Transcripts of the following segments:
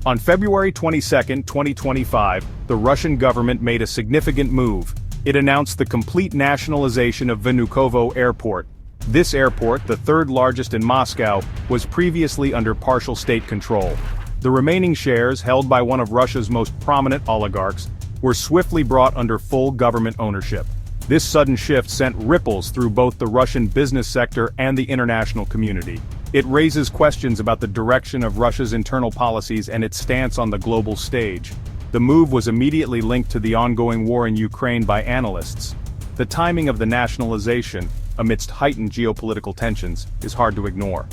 On February 22, 2025, the Russian government made a significant move. It announced the complete nationalization of Vnukovo Airport. This airport, the third largest in Moscow, was previously under partial state control. The remaining shares, held by one of Russia's most prominent oligarchs, were swiftly brought under full government ownership. This sudden shift sent ripples through both the Russian business sector and the international community. It raises questions about the direction of Russia's internal policies and its stance on the global stage. The move was immediately linked to the ongoing war in Ukraine by analysts. The timing of the nationalization, amidst heightened geopolitical tensions, is hard to ignore.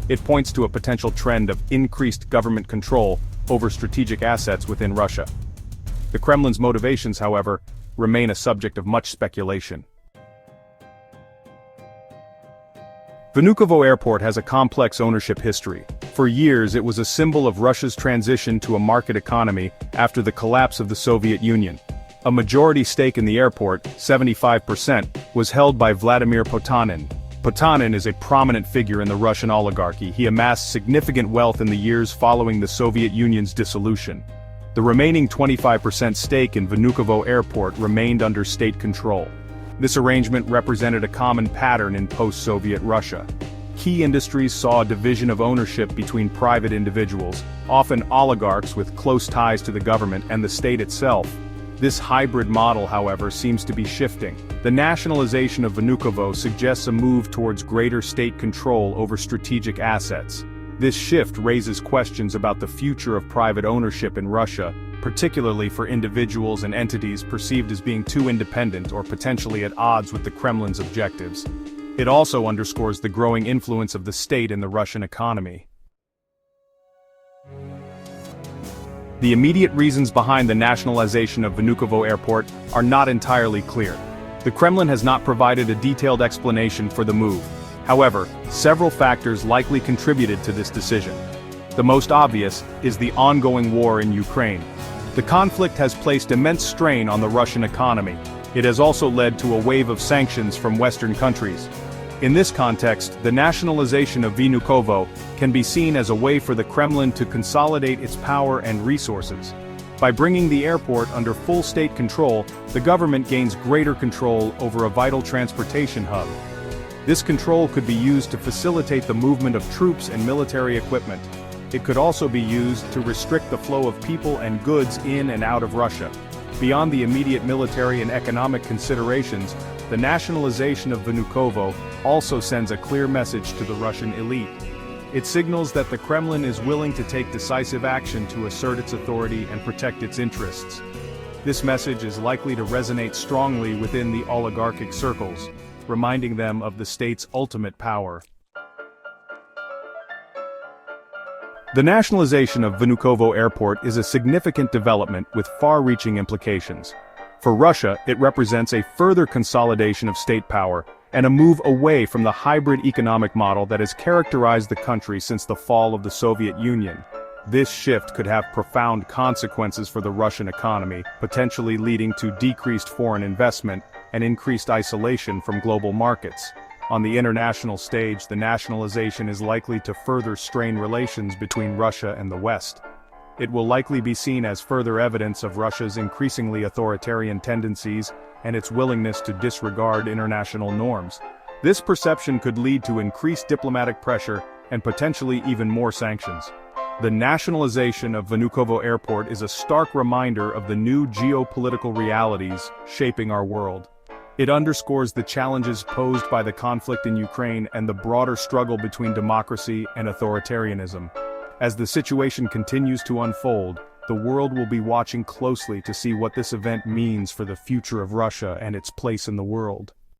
It points to a potential trend of increased government control over strategic assets within Russia. The Kremlin's motivations, however, remain a subject of much speculation. Vnukovo Airport has a complex ownership history. For years, it was a symbol of Russia's transition to a market economy after the collapse of the Soviet Union. A majority stake in the airport, 75%, was held by Vladimir Potanin. Potanin is a prominent figure in the Russian oligarchy. He amassed significant wealth in the years following the Soviet Union's dissolution. The remaining 25% stake in Vnukovo Airport remained under state control. This arrangement represented a common pattern in post-Soviet Russia. Key industries saw a division of ownership between private individuals, often oligarchs with close ties to the government and the state itself. This hybrid model, however, seems to be shifting. The nationalization of Vnukovo suggests a move towards greater state control over strategic assets. This shift raises questions about the future of private ownership in Russia, particularly for individuals and entities perceived as being too independent or potentially at odds with the Kremlin's objectives. It also underscores the growing influence of the state in the Russian economy. The immediate reasons behind the nationalization of Vnukovo Airport are not entirely clear. The Kremlin has not provided a detailed explanation for the move. However, several factors likely contributed to this decision. The most obvious is the ongoing war in Ukraine. The conflict has placed immense strain on the Russian economy. It has also led to a wave of sanctions from Western countries. In this context, the nationalization of Vnukovo can be seen as a way for the Kremlin to consolidate its power and resources. By bringing the airport under full state control, the government gains greater control over a vital transportation hub. This control could be used to facilitate the movement of troops and military equipment. It could also be used to restrict the flow of people and goods in and out of Russia. Beyond the immediate military and economic considerations, the nationalization of Vnukovo also sends a clear message to the Russian elite. It signals that the Kremlin is willing to take decisive action to assert its authority and protect its interests. This message is likely to resonate strongly within the oligarchic circles, reminding them of the state's ultimate power. The nationalization of Vnukovo Airport is a significant development with far-reaching implications. For Russia, it represents a further consolidation of state power and a move away from the hybrid economic model that has characterized the country since the fall of the Soviet Union. This shift could have profound consequences for the Russian economy, potentially leading to decreased foreign investment and increased isolation from global markets. On the international stage, the nationalization is likely to further strain relations between Russia and the West. It will likely be seen as further evidence of Russia's increasingly authoritarian tendencies and its willingness to disregard international norms. This perception could lead to increased diplomatic pressure and potentially even more sanctions. The nationalization of Vnukovo Airport is a stark reminder of the new geopolitical realities shaping our world. It underscores the challenges posed by the conflict in Ukraine and the broader struggle between democracy and authoritarianism. As the situation continues to unfold, the world will be watching closely to see what this event means for the future of Russia and its place in the world.